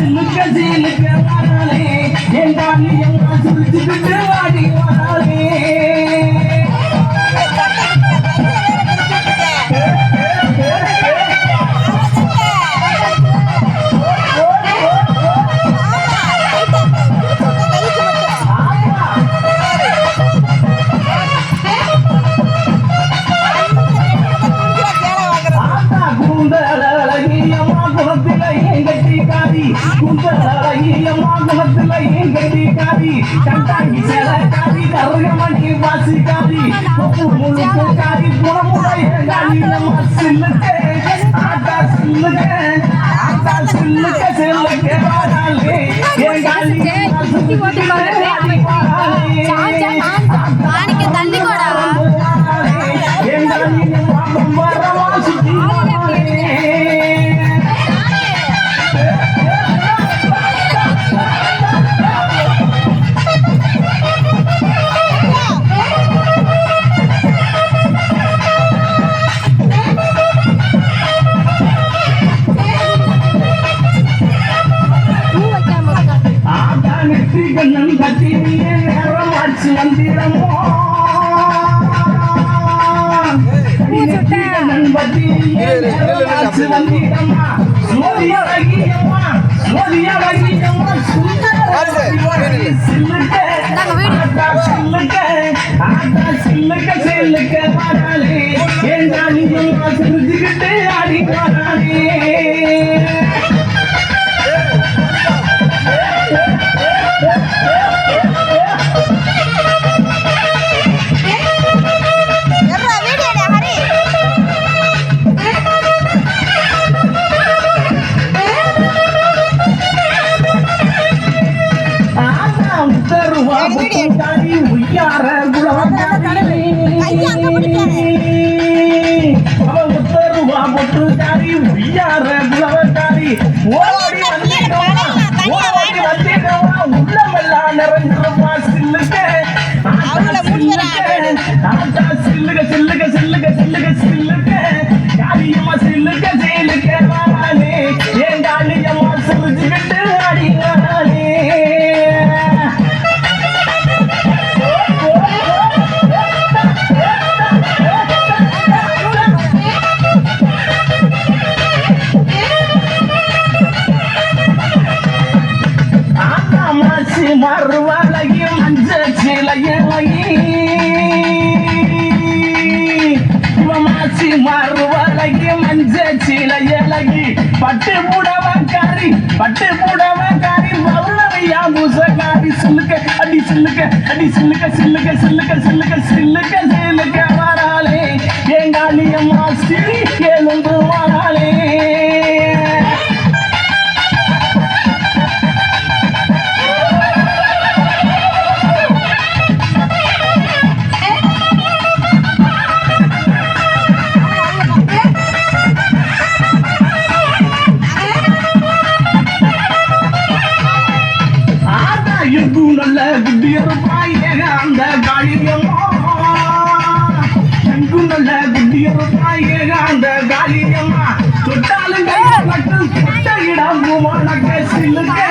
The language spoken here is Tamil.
சில்லுக்க சில்லுக்க வராளே எங்காலி எங்க சுழிச்சுக்கிட்டு வாடி வராளே குந்தலகியம்மா குணத்துல எங்கடி காரி கண்டாங்கி சேலக்காரி கருகமணி வாசிக்காரி முழுக்கு காரி குணமுடைய காரியம்மா சில்லுக்கே ஆட்டா சில்லுக்கே ஆட்டா சில்லுக்க சில்லுக்கே வாராளே என் காலி கண்ணன் கட்டி நேரம் ஆச்சு வந்திடமோ கண்ணன் பத்தி நேரம் ஆச்சு வந்திடமா சோதியழகியம்மா சோதியழகியம்மா சில்லுக்க சில்லுக்க சில்லுக்க பாடாலே என் ராணியம்மா சிரிச்சுக்கிட்டு ஆடி பாடாலே உய்யார குளவக்காரி உத்தருவா பொட்டுக்காரி உய்யார குளவக்காரி ஓடி வந்திடவா ஓடி வந்திடவா உள்ளமெல்லாம் நிறைஞ்சிருவா சில்லுக்க சில்லுக சில்லுக சில்லுக சில்லுக சில்லுக்க காரியம்மா சில்லுக்க சில்லுக்க வாரானே ஏன் காரியம்மா சிரிச்சுக்கிட்டு அடிங்கானே மறுவழகி மஞ்ச சிலையழகி மாசி மறுவழகி மஞ்ச சிலையழகி பட்டு புடவக்காரி பௌர்ணமியா பூசக்காரி சில்லுக்க அடி சில்லுக்க அடி சில்லுக்க சில்லுக்க சில்லுக்க சில்லுக்க சில்லுக்க சில்லுக்க வராளே எங்காலியம்மா சிறி எழுந்து வராளே நல்ல குட்டியருப்பாய் அந்த காளியம்மா நல்ல குட்டியருப்பாய் அந்த காளியம்மா தொட்டாலும் தொட்ட இடம் சில்லுக்க